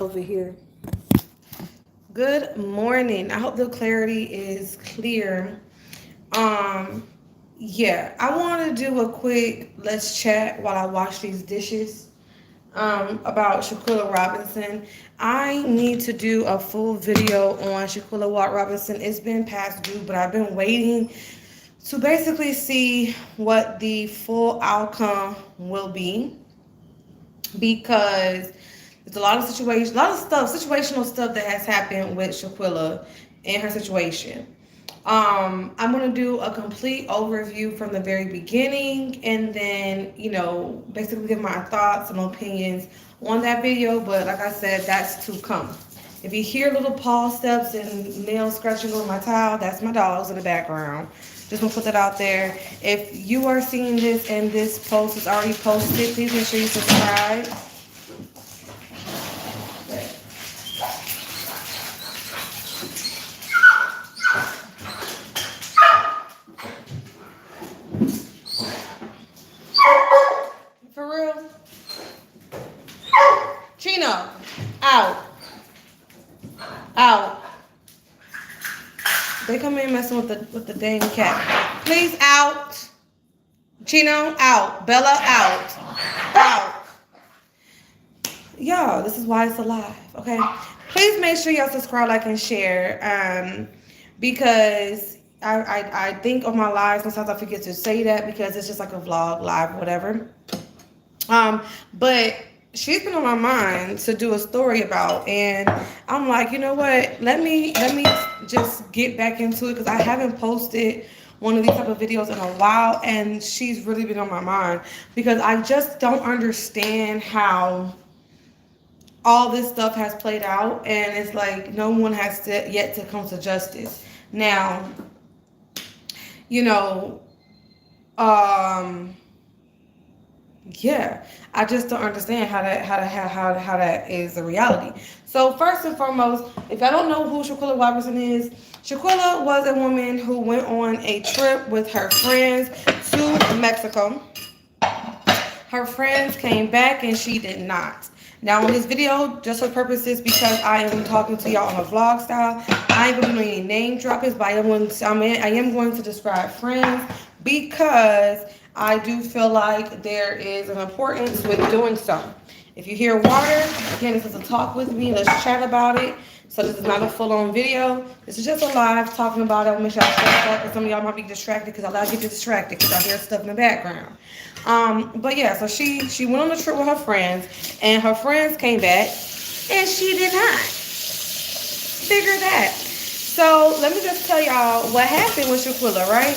over here. Good morning. I hope the clarity is clear. Um, yeah, I want to do a quick let's chat while I wash these dishes. About Shaquilla Robinson. I need to do a full video on Shaquilla Robinson. It's been past due, but I've been waiting to basically see what the full outcome will be because there's a lot of stuff, situational stuff that has happened with Shaquilla and her situation. I'm gonna do a complete overview from the very beginning, and then basically give my thoughts and opinions on that video. But like I said, that's to come. If you hear little paw steps and nails scratching on my towel, that's my dogs in the background. Just gonna put that out there. If you are seeing this and this post is already posted, please make sure you subscribe. For real. Chino, out. Out. They come in messing with the dang cat. Please out. Chino, out. Bella, out. Out. Y'all, this is why it's alive, okay? Please make sure y'all subscribe, like, and share. Because I think of my lives, sometimes I forget to say that because it's just like a vlog, live, whatever. But she's been on my mind to do a story about, and I'm like, you know what? Let me just get back into it because I haven't posted one of these type of videos in a while, and she's really been on my mind because I just don't understand how all this stuff has played out, and it's like no one has yet to come to justice. Now, you know, yeah, I just don't understand how that is a reality. So first and foremost, if I don't know who Shaquilla Robinson is, Shaquilla was a woman who went on a trip with her friends to Mexico. Her friends came back and she did not. Now in this video, just for purposes, because I am talking to y'all on a vlog style, I ain't gonna do any name droppings, but I am going to describe friends because I do feel like there is an importance with doing so. If you hear water, again, this is a talk with me. Let's chat about it. So this is not a full-on video. This is just a live talking about it. I'll make sure I shut up because some of y'all might be distracted because I get distracted because I hear stuff in the background. But yeah, so she went on a trip with her friends, and her friends came back, and she did not. Figure that. So let me just tell y'all what happened with Shaquilla, right?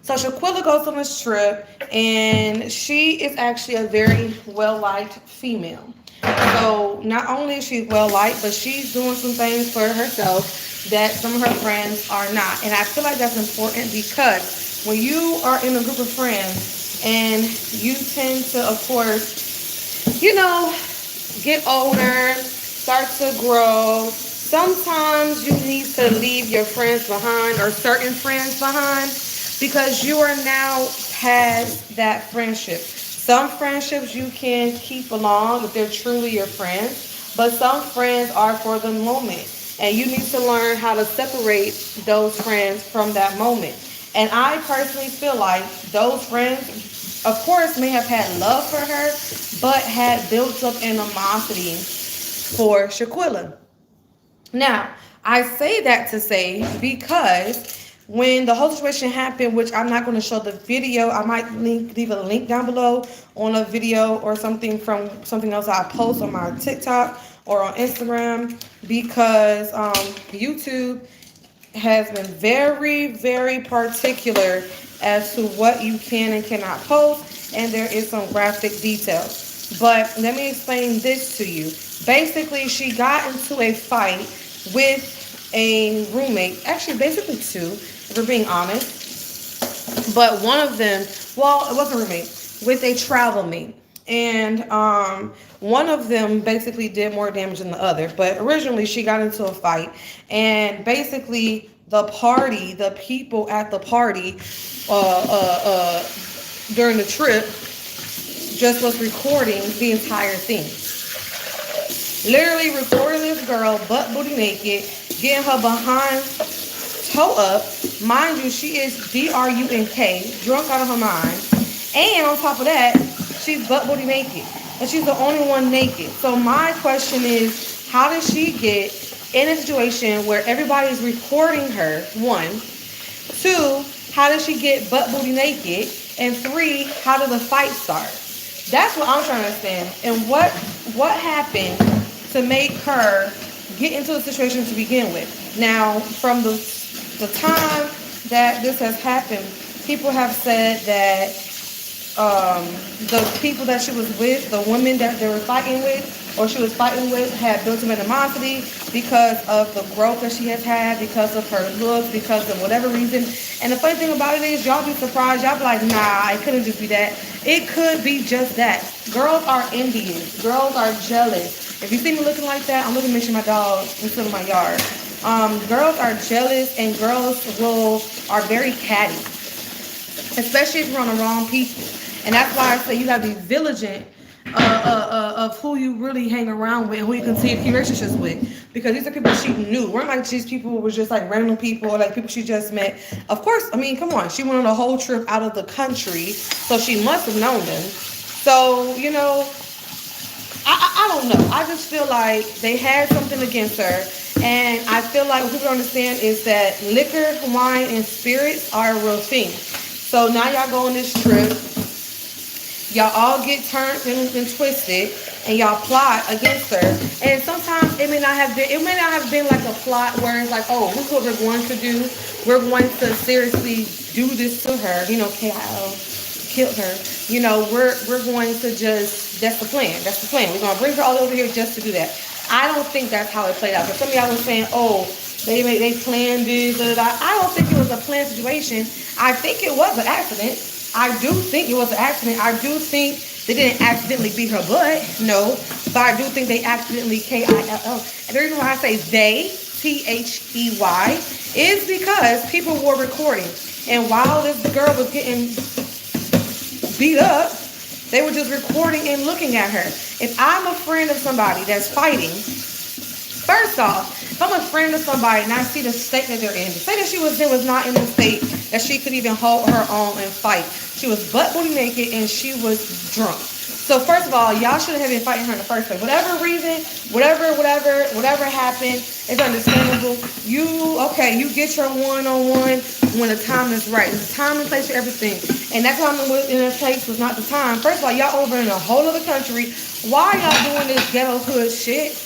So Shaquilla goes on this trip, and she is actually a very well-liked female. So not only is she well-liked, but she's doing some things for herself that some of her friends are not. And I feel like that's important because when you are in a group of friends and you tend to, of course, get older, start to grow, sometimes you need to leave your friends behind or certain friends behind because you are now past that friendship. Some friendships you can keep along if they're truly your friends, but some friends are for the moment. And you need to learn how to separate those friends from that moment. And I personally feel like those friends, of course, may have had love for her, but had built up animosity for Shaquilla. Now, I say that to say because when the whole situation happened, which I'm not going to show the video, I might leave a link down below on a video or something from something else I post on my TikTok or on Instagram because YouTube has been very, very particular as to what you can and cannot post, and there is some graphic details. But let me explain this to you. Basically, she got into a fight with a roommate, actually basically two, if we're being honest. But one of them, well, it wasn't a roommate, with a travel mate. And one of them basically did more damage than the other. But originally she got into a fight. And basically the people at the party during the trip just was recording the entire thing. literally recording this girl butt booty naked, getting her behind toe up. Mind you, she is drunk, drunk out of her mind. And on top of that, she's butt booty naked. And she's the only one naked. So my question is, how did she get in a situation where everybody is recording her? One. Two, how did she get butt booty naked? And three, how did the fight start? That's what I'm trying to understand. And what happened to make her get into the situation to begin with? Now, from the time that this has happened, people have said that the people that she was with, the women that they were fighting with, or she was fighting with, had built some animosity because of the growth that she has had, because of her looks, because of whatever reason. And the funny thing about it is, y'all be surprised. Y'all be like, nah, it couldn't just be that. It could be just that. Girls are envious. Girls are jealous. If you see me looking like that, I'm looking to mention my dog instead of my yard. Girls are jealous, and girls are very catty, especially if you're on the wrong people. And that's why I say you have to be vigilant of who you really hang around with and who you continue to keep relationships with. Because these are people she knew. Weren't like these people who were just like random people or like people she just met. Of course, I mean, come on. She went on a whole trip out of the country, so she must have known them. So, you know, I don't know. I just feel like they had something against her. And I feel like what people don't understand is that liquor, wine, and spirits are a real thing. So now y'all go on this trip. Y'all all get turned and twisted, and y'all plot against her. And sometimes it may not have been like a plot where it's like, oh, this is what we're going to do. We're going to seriously do this to her. You know, KIO killed her. You know, we're going to just, that's the plan. That's the plan. We're going to bring her all over here just to do that. I don't think that's how it played out. Because some of y'all was saying, oh, they planned this, da, da, da. I don't think it was a planned situation. I think it was an accident. I do think it was an accident. I do think they didn't accidentally beat her butt. No. But I do think they accidentally KILL. And the reason why I say they, THEY, is because people were recording. And while this girl was getting beat up, they were just recording and looking at her. If I'm a friend of somebody that's fighting, first off, if I'm a friend of somebody and I see the state that they're in, say that she was not in the state that she could even hold her own and fight. She was butt booty naked and she was drunk. So first of all, y'all shouldn't have been fighting her in the first place. Whatever reason, whatever happened, it's understandable. You get your one-on-one when the time is right. There's a time and place for everything. And that time in a place was not the time. First of all, y'all over in a whole other country. Why are y'all doing this ghetto hood shit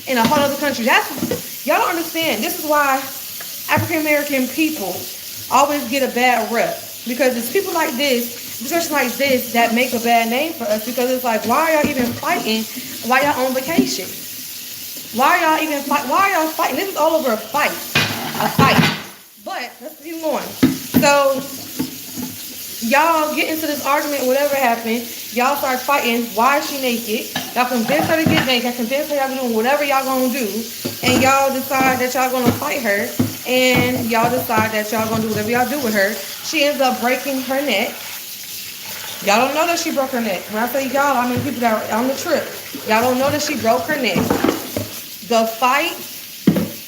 in a whole other country? Y'all don't understand. This is why African American people always get a bad rep. Because it's people like this, discussions like this, that make a bad name for us. Because it's like, why are y'all even fighting while y'all on vacation? Why are y'all fighting? This is all over a fight. A fight. But let's keep going. So y'all get into this argument, whatever happened. Y'all start fighting. Why is she naked? Y'all convince her to get naked. Convince her y'all be doing whatever y'all gonna do. And y'all decide that y'all gonna fight her. And y'all decide that y'all gonna do whatever y'all do with her. She ends up breaking her neck. Y'all don't know that she broke her neck. When I say y'all, I mean people that are on the trip. Y'all don't know that she broke her neck. The fight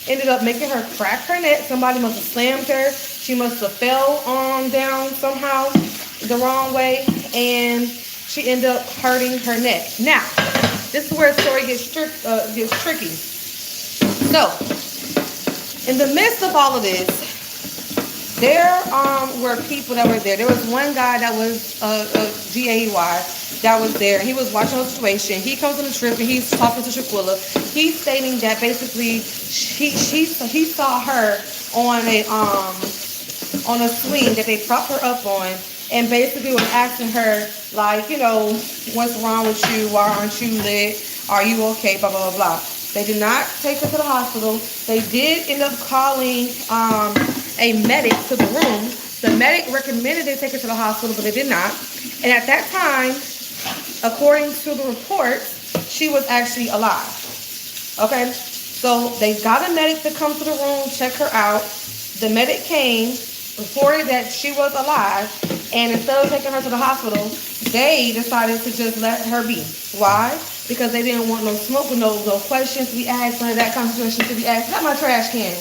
ended up making her crack her neck. Somebody must have slammed her. She must have fell down somehow the wrong way. And she ended up hurting her neck. Now, this is where the story gets tricky. So, in the midst of all of this, there were people that were there. There was one guy that was GAY that was there. He was watching the situation. He comes on the trip and he's talking to Shaquilla. He's stating that basically he saw her on a swing that they propped her up on, and basically was asking her like, you know, what's wrong with you? Why aren't you lit? Are you okay? Blah blah blah blah. They did not take her to the hospital. They did end up calling a medic to the room. The medic recommended they take her to the hospital, but they did not. And at that time, according to the report, she was actually alive. Okay? So they got a medic to come to the room, check her out. The medic came, reported that she was alive, and instead of taking her to the hospital, they decided to just let her be. Why? because they didn't want no smoke, no questions to be asked, none of that kind of question to be asked. Not my trash can.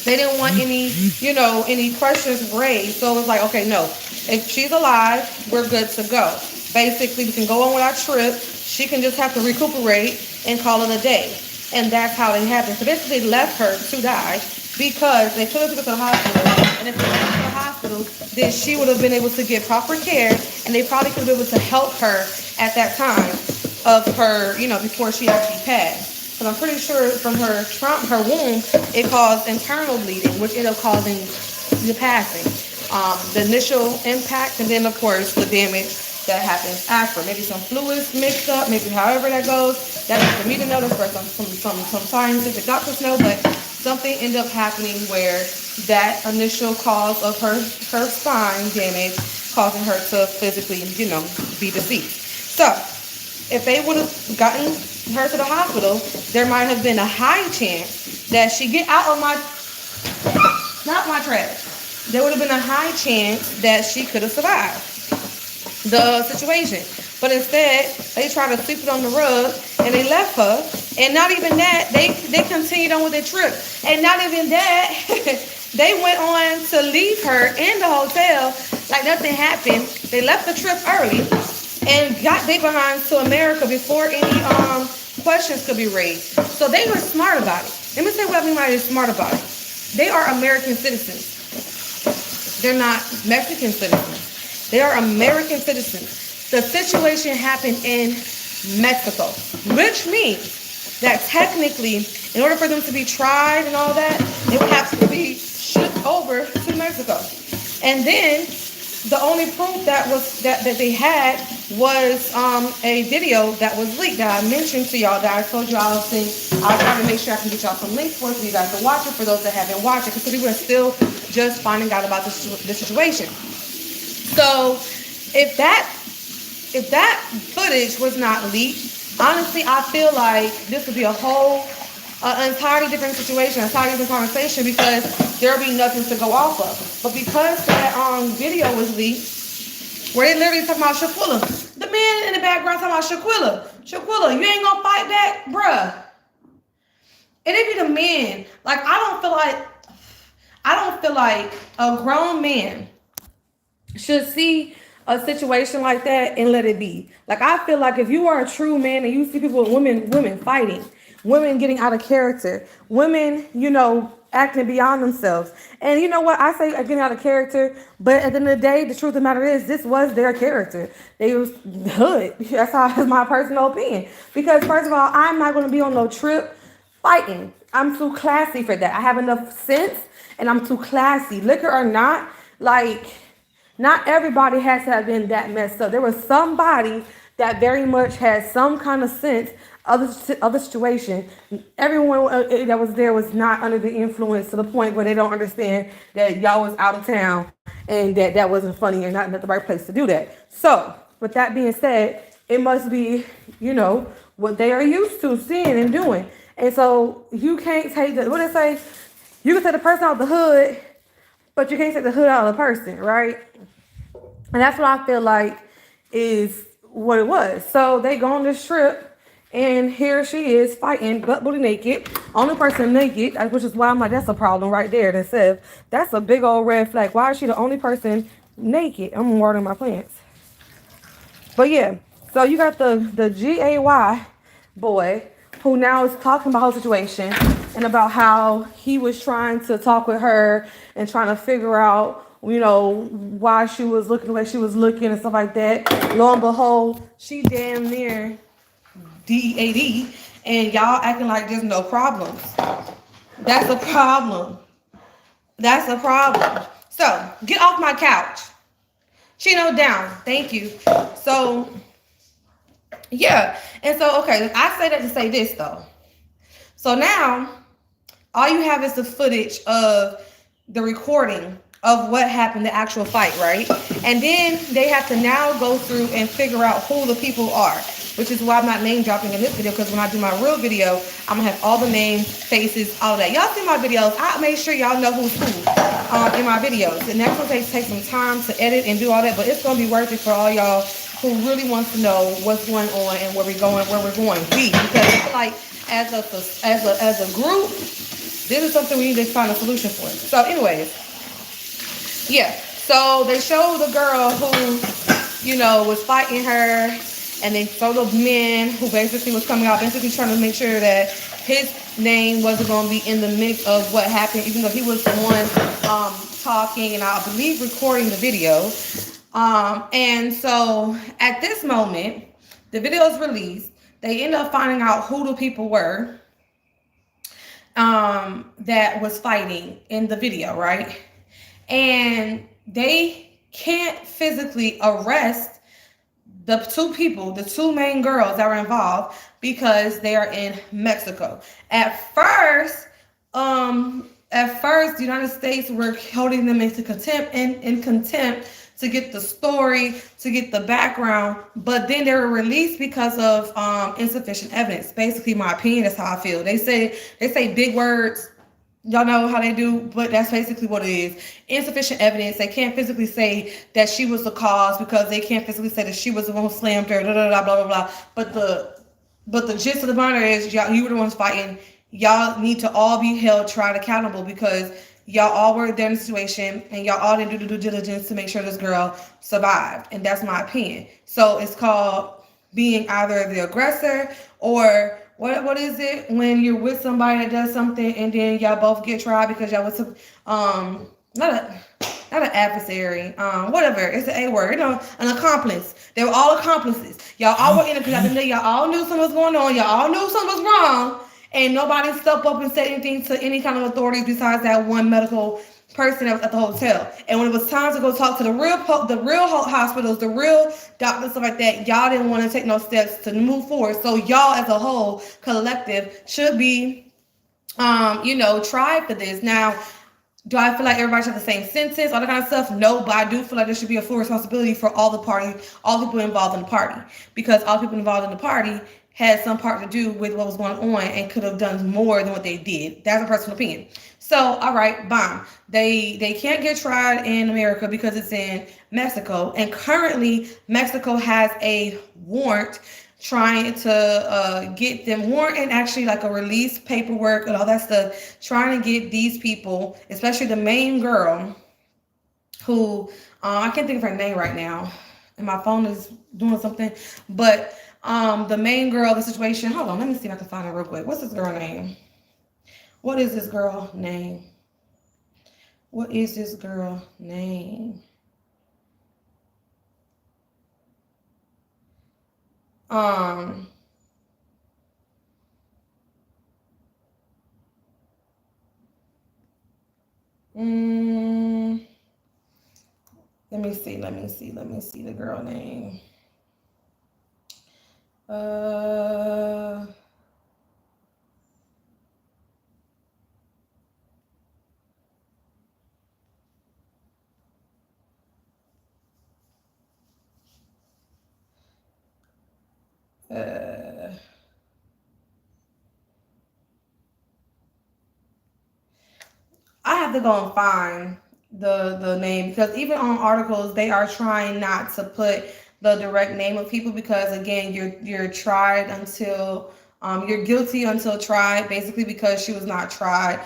They didn't want any, any questions raised. So it was like, okay, no. If she's alive, we're good to go. Basically, we can go on with our trip. She can just have to recuperate and call it a day. And that's how it happened. So basically, they left her to die because they could have took her to the hospital. And if they took her to the hospital, then she would have been able to get proper care. And they probably could have been able to help her at that time of her, before she actually passed. But I'm pretty sure from her womb, it caused internal bleeding, which ended up causing the passing. The initial impact, and then of course the damage that happens after. Maybe some fluids mixed up, maybe however that goes. That's for me to know. That's for some scientific doctors know. But something ended up happening where that initial cause of her spine damage causing her to physically, be deceased. So if they would have gotten her to the hospital, there might have been a high chance that she get out of not my trash. There would have been a high chance that she could have survived the situation. But instead, they tried to sweep it on the rug and they left her. And not even that, they continued on with their trip. And not even that, they went on to leave her in the hotel like nothing happened. They left the trip early and got their behind to America before any questions could be raised. So they were smart about it. Let me say what I mean by they're smart about it. They are American citizens. They're not Mexican citizens. They are American citizens. The situation happened in Mexico, which means that technically, in order for them to be tried and all that, they would have to be shipped over to Mexico. And then the only proof that they had was a video that was leaked that I mentioned to y'all, that I told y'all I'll try to make sure I can get y'all some links for it so you guys can watch it, for those that haven't watched it, because people are still just finding out about this situation. So if that footage was not leaked, honestly, I feel like this would be a whole entirely different situation, entirely different conversation, because there'll be nothing to go off of. But because that video was leaked, where they literally talking about Shaquella, the man in the background talking about Shaquella, you ain't gonna fight back, bruh. And it be the men. Like, I don't feel like a grown man should see a situation like that and let it be. Like, I feel like if you are a true man and you see people, women fighting, women getting out of character, women, acting beyond themselves. And you know what? I say getting out of character, but at the end of the day, the truth of the matter is this was their character. They was hood. That's my personal opinion. Because first of all, I'm not going to be on no trip fighting. I'm too classy for that. I have enough sense and I'm too classy. Liquor or not, like, not everybody has to have been that messed up. There was somebody that very much had some kind of sense of the situation. Everyone that was there was not under the influence to the point where they don't understand that y'all was out of town and that wasn't funny and not the right place to do that. So, with that being said, it must be, what they are used to seeing and doing. And so you can't take what they say, you can take the person out of the hood, but you can't take the hood out of the person, right? And that's what I feel like is what it was. So they go on this trip, and here she is fighting, butt booty naked, only person naked, which is why I'm like, that's a problem right there. That says that's a big old red flag. Why is she the only person naked? I'm watering my plants. But yeah, so you got the GAY boy who now is talking about her situation and about how he was trying to talk with her and trying to figure out, why she was looking the way she was looking and stuff like that. Lo and behold, she damn near DEAD, and y'all acting like there's no problems. That's a problem. So, get off my couch. Chino down. Thank you. So, yeah. And so, okay, I say that to say this, though. So now, all you have is the footage of the recording of what happened, the actual fight, right? And then they have to now go through and figure out who the people are, which is why I'm not name dropping in this video, because when I do my real video, I'm gonna have all the names, faces, all that. Y'all see my videos, I make sure y'all know who's who in my videos. And that's gonna take some time to edit and do all that, but it's gonna be worth it for all y'all who really wants to know what's going on and where we're going. B, because I feel like as a group, this is something we need to find a solution for. So, anyways, yeah. So they show the girl who, was fighting her, and they showed the men who basically was coming out, basically trying to make sure that his name wasn't going to be in the mix of what happened, even though he was the one talking and I believe recording the video. And so at this moment, the video is released. They end up finding out who the people were that was fighting in the video, right? And they can't physically arrest the two people, the two main girls that were involved, because they are in Mexico. At first, the United States were holding them into contempt in contempt to get the story, to get the background, but then they were released because of insufficient evidence. Basically, my opinion is how I feel. They say big words. Y'all know how they do, but that's basically what it is. Insufficient evidence. They can't physically say that she was the cause because they can't physically say that she was the one who slammed her, blah, blah, blah. But the gist of the matter is, y'all, you were the ones fighting. Y'all need to all be held, tried accountable, because y'all all were there in the situation and y'all all didn't do the due diligence to make sure this girl survived. And that's my opinion. So it's called being either the aggressor or what is it when you're with somebody that does something and then y'all both get tried because y'all was not an adversary, whatever, it's an A word, an accomplice. They were all accomplices. Y'all all were in it because y'all all knew something was going on. Y'all all knew something was wrong, and nobody stepped up and said anything to any kind of authorities besides that one medical person that was at the hotel. And when it was time to go talk to the real hospitals, the real doctors, stuff like that, y'all didn't want to take no steps to move forward. So y'all as a whole collective should be, tried for this. Now, do I feel like everybody should have the same sentence, all that kind of stuff? No, but I do feel like there should be a full responsibility for all the people involved in the party, because all people involved in the party had some part to do with what was going on and could have done more than what they did. That's a personal opinion. So, all right, bomb. They can't get tried in America because it's in Mexico, and currently Mexico has a warrant trying to get them warrant and actually like a release paperwork and all that stuff, trying to get these people, especially the main girl who I can't think of her name right now, and my phone is doing something, but the main girl, the situation, hold on, let me see if I can find her real quick. What's this girl name? What is this girl name? What is this girl name? Let me see the girl name. I have to go and find the name, because even on articles they are trying not to put the direct name of people, because again you're tried until you're guilty until tried, basically, because she was not tried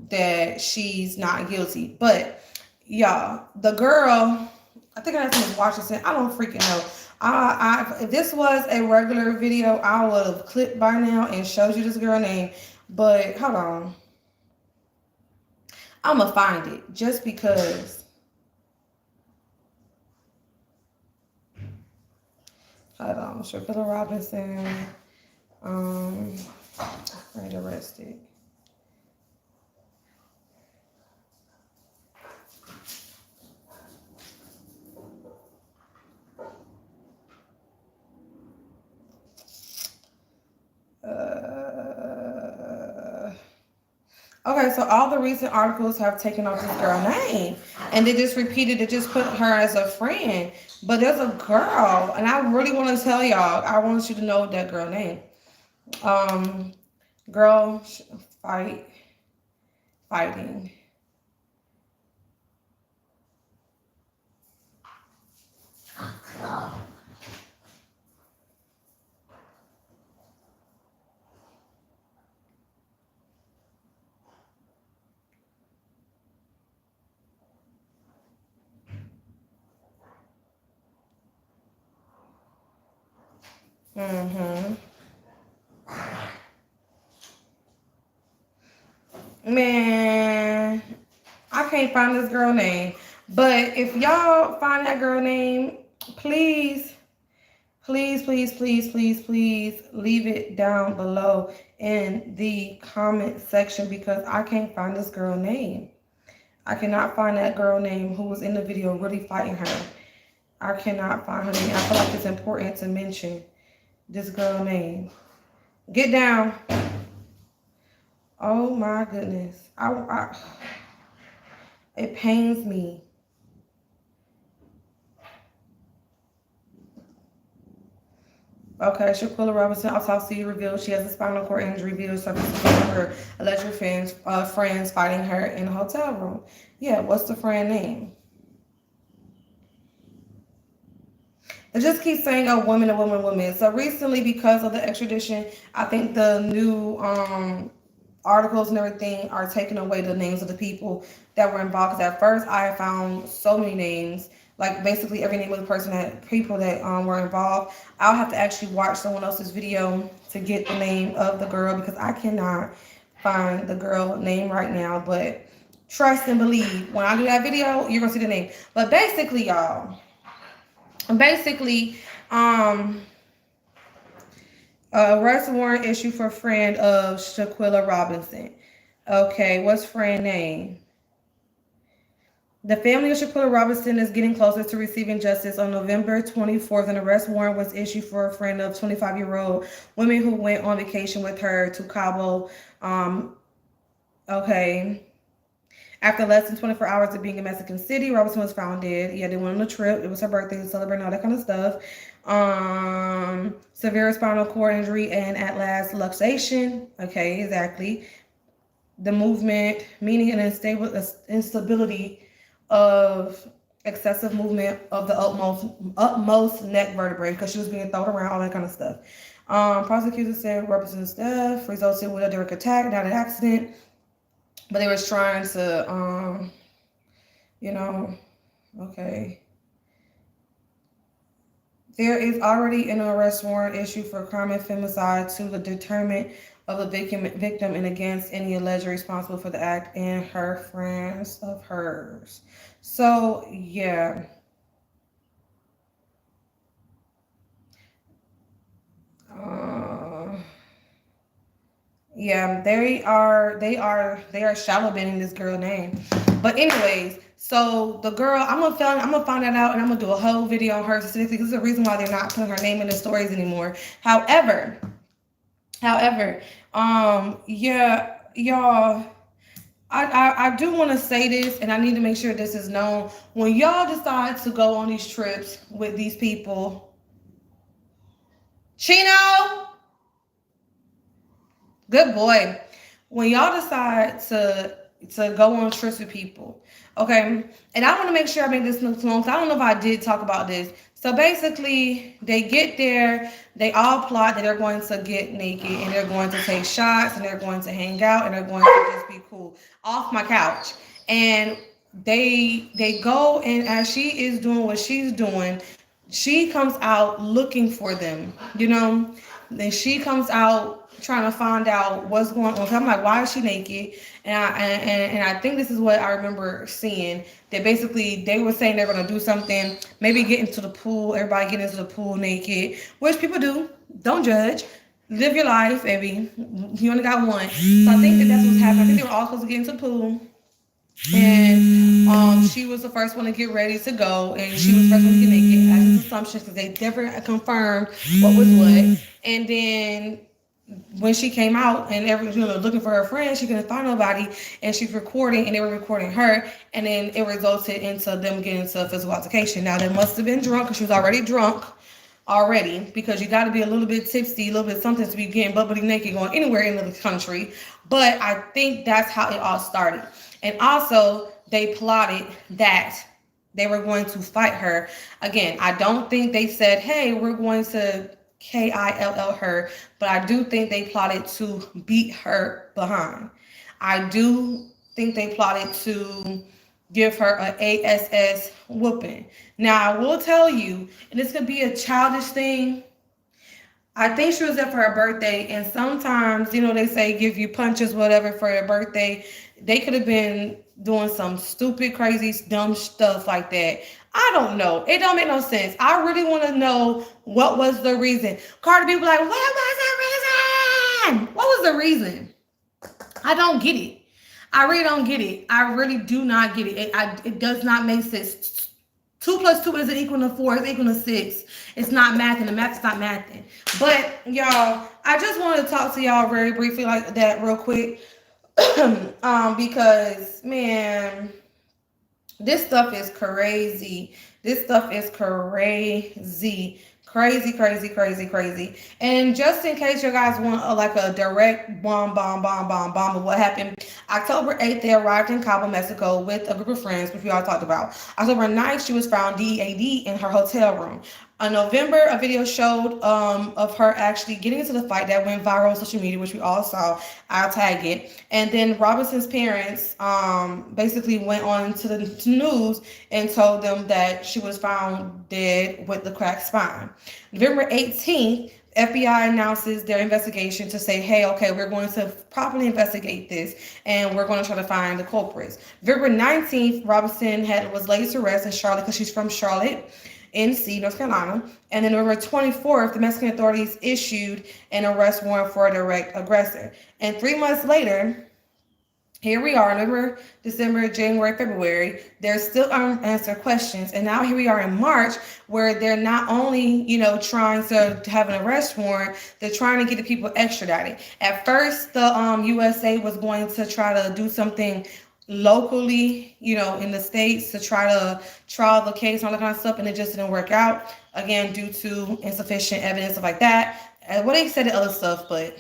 that she's not guilty. But y'all, the girl, I think her name is Washington. I don't freaking know. If this was a regular video, I would have clicked by now and showed you this girl name. But hold on, I'm gonna find it just because. Hold on, Shaquella Robinson, right, arrested. Okay, so all the recent articles have taken off this girl name, and they just repeated it, just put her as a friend. But there's a girl, and I really want to tell y'all, I want you to know that girl name. Girl fighting. Mm-hmm. Man, I can't find this girl name. But if y'all find that girl name, please, please, please, please, please, please leave it down below in the comment section because I can't find this girl name. I cannot find that girl name who was in the video really fighting her. I cannot find her name. I feel like it's important to mention this girl name. Get down. Oh my goodness. It pains me. Okay, Shaquella Robinson autopsy revealed she has a spinal cord injury due to surface of her alleged friends fighting her in a hotel room. Yeah, what's the friend name? It just keeps saying, oh, women, a woman, women. So recently, because of the extradition, I think the new articles and everything are taking away the names of the people that were involved. Because at first, I found so many names, like basically every name of the people that were involved. I'll have to actually watch someone else's video to get the name of the girl because I cannot find the girl name right now. But trust and believe, when I do that video, you're gonna see the name. But basically, y'all. Basically, arrest warrant issued for friend of Shaquella Robinson. Okay, what's friend name? The family of Shaquella Robinson is getting closer to receiving justice. On November 24th, an arrest warrant was issued for a friend of 25-year-old woman who went on vacation with her to Cabo. Okay. After less than 24 hours of being in Mexican City, Robinson was found dead. Yeah, they went on a trip. It was her birthday, celebrating all that kind of stuff. Severe spinal cord injury and at last luxation. Okay, exactly. The movement, meaning an instability of excessive movement of the utmost neck vertebrae because she was being thrown around, all that kind of stuff. Prosecutors said Robinson's death resulted with a direct attack, not an accident. But they was trying to, okay. There is already an arrest warrant issued for crime and femicide to the determinant of the victim and against any alleged responsible for the act and her friends of hers. So, yeah. Yeah, they are shadow banning this girl name. But anyways, so the girl, I'm gonna find that out and I'm gonna do a whole video on her specifically because there's a reason why they're not putting her name in the stories anymore. However, yeah, y'all, I do want to say this, and I need to make sure this is known. When y'all decide to go on these trips with these people, Chino. Good boy. When y'all decide to go on trips with people, okay, and I want to make sure I make this known because I don't know if I did talk about this. So basically, they get there, they all plot that they're going to get naked and they're going to take shots and they're going to hang out and they're going to just be cool off my couch. And they go, and as she is doing what she's doing, she comes out looking for them, Then she comes out trying to find out what's going on. I'm like, why is she naked? And I think this is what I remember seeing. That basically they were saying they're gonna do something, maybe get into the pool, everybody get into the pool naked, which people do. Don't judge. Live your life, baby. You only got one. So I think that's what's happening. I think they were all supposed to get into the pool. And she was the first one to get ready to go, and she was the first one to get naked, as his assumptions, because they never confirmed what was what. And then when she came out and everyone looking for her friend, she couldn't find nobody, and she's recording, and they were recording her, and then it resulted into them getting into a physical altercation. Now they must have been drunk, because she was already drunk because you got to be a little bit tipsy, a little bit something to be getting bubbly naked going anywhere in the country. But I think that's how it all started. And also, they plotted that they were going to fight her. Again, I don't think they said, hey, we're going to KILL her, but I do think they plotted to beat her behind. I do think they plotted to give her a ASS whooping. Now, I will tell you, and this could be a childish thing, I think she was there for her birthday, and sometimes, you know, they say give you punches, whatever, for your birthday. They could have been doing some stupid, crazy, dumb stuff like that. I don't know. It don't make no sense. I really want to know what was the reason. Cardi B was like, what was the reason? What was the reason? I don't get it. I really don't get it. I really do not get it. It does not make sense. Two plus two isn't equal to four. It's equal to six. It's not mathing. The math is not mathing. But y'all, I just wanted to talk to y'all very briefly like that, real quick, because man, this stuff is crazy. This stuff is crazy. Crazy, crazy, crazy, crazy. And just in case you guys want like a direct bomb of what happened, October 8th, they arrived in Cabo, Mexico with a group of friends, which we all talked about. October 9th, she was found DEAD in her hotel room. In November, a video showed of her actually getting into the fight that went viral on social media, which we all saw. I'll tag it. And then Robinson's parents basically went on to the news and told them that she was found dead with the cracked spine. November 18th, FBI announces their investigation to say, hey, okay, we're going to properly investigate this and we're going to try to find the culprits. November 19th, Robinson was laid to rest in Charlotte because she's from Charlotte, NC, North Carolina. And then November 24th, the Mexican authorities issued an arrest warrant for a direct aggressor. And 3 months later, here we are, November, December, January, February. There's still unanswered questions. And now here we are in March, where they're not only, you know, trying to have an arrest warrant, they're trying to get the people extradited. At first, the USA was going to try to do something locally, you know, in the States to try to trial the case and all that kind of stuff, and it just didn't work out, again, due to insufficient evidence, stuff like that. And what they said the other stuff, but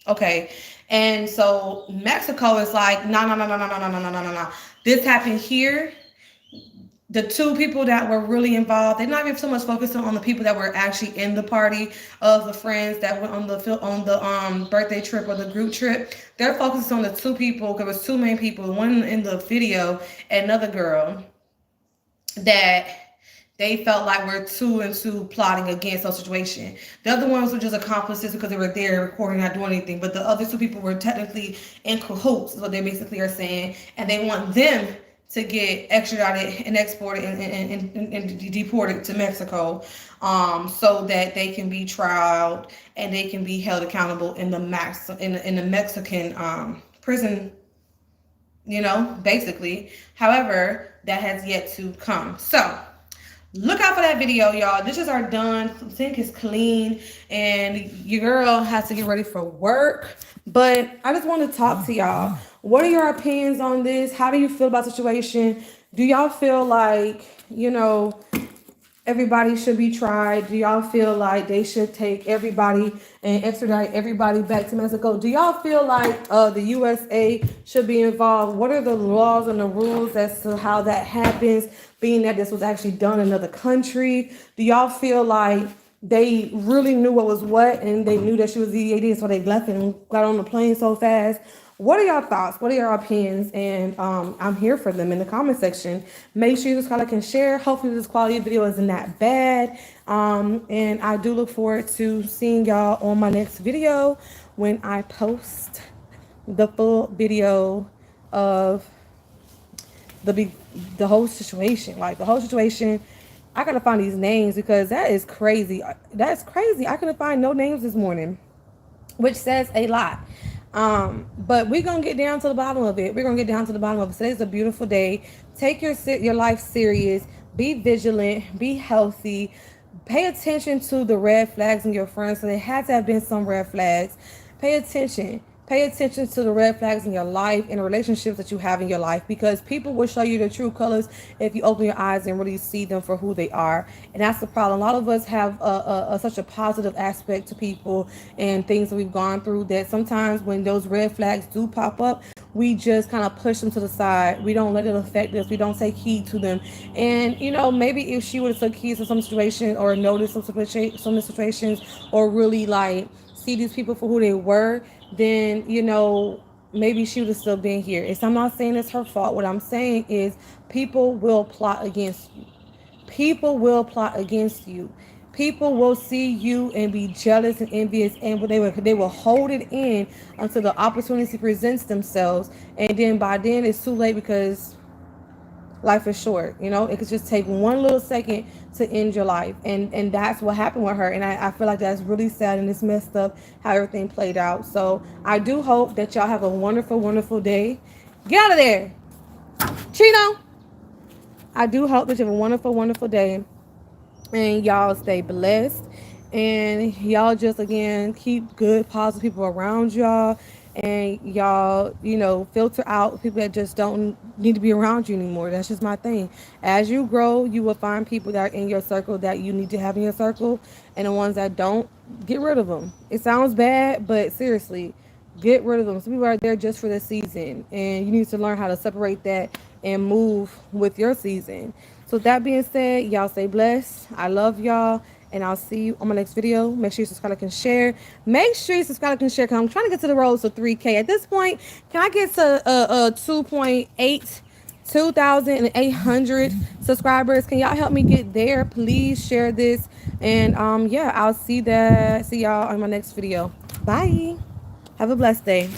okay. And so Mexico is like, no. This happened here. The two people that were really involved, they're not even so much focusing on the people that were actually in the party of the friends that went on the birthday trip or the group trip. They're focusing on the two people. There was two main people, one in the video and another girl that they felt like were two and two plotting against the situation. The other ones were just accomplices because they were there recording, not doing anything. But the other two people were technically in cahoots, is what they basically are saying. And they want them to get extradited and exported and deported to Mexico, so that they can be trialed and they can be held accountable in the Mexican prison, you know, basically. However, that has yet to come. So look out for that video, y'all. Dishes are done. Sink is clean. And your girl has to get ready for work. But I just want to talk to y'all. What are your opinions on this? How do you feel about the situation? Do y'all feel like, you know, everybody should be tried? Do y'all feel like they should take everybody and extradite everybody back to Mexico? Do y'all feel like the USA should be involved? What are the laws and the rules as to how that happens, being that this was actually done in another country? Do y'all feel like they really knew what was what and they knew that she was EAD, so they left and got on the plane so fast? What are y'all thoughts? What are your opinions? And I'm here for them in the comment section. Make sure you subscribe and share. Hopefully this quality video isn't that bad. And I do look forward to seeing y'all on my next video when I post the full video of the whole situation. Like the whole situation. I gotta find these names because that is crazy. That's crazy. I couldn't find no names this morning, which says a lot. But we're gonna get down to the bottom of it. We're gonna get down to the bottom of it. Today's a beautiful day. Take your life serious. Be vigilant. Be healthy. Pay attention to the red flags in your friends. So there had to have been some red flags. Pay attention. Pay attention to the red flags in your life and the relationships that you have in your life, because people will show you the true colors if you open your eyes and really see them for who they are. And that's the problem. A lot of us have such a positive aspect to people and things that we've gone through that sometimes when those red flags do pop up, we just kind of push them to the side. We don't let it affect us. We don't take heed to them. And, you know, maybe if she would have took heed to some situations or noticed some situations or really like see these people for who they were, then, you know, maybe she would have still been here. I'm not saying it's her fault. What I'm saying is people will plot against you. People will plot against you. People will see you and be jealous and envious, and they will hold it in until the opportunity presents themselves, and then by then it's too late because life is short. It could just take one little second to end your life, and that's what happened with her. And I feel like that's really sad, and it's messed up how everything played out. So I do hope that y'all have a wonderful, wonderful day. Get out of there, Chino. I do hope that you have a wonderful, wonderful day, and y'all stay blessed, and y'all just again keep good positive people around y'all, and y'all filter out people that just don't need to be around you anymore. That's just my thing. As you grow, you will find people that are in your circle that you need to have in your circle, and the ones that don't, get rid of them. It sounds bad, but seriously, get rid of them. Some people are there just for the season, and you need to learn how to separate that and move with your season. So that being said, y'all stay blessed. I love y'all, and I'll see you on my next video. Make sure you subscribe, like, and share. Make sure you subscribe, like, and share, because I'm trying to get to the road to 3K. At this point, can I get to 2,800 subscribers? Can y'all help me get there? Please share this, and yeah, I'll see y'all on my next video. Bye. Have a blessed day.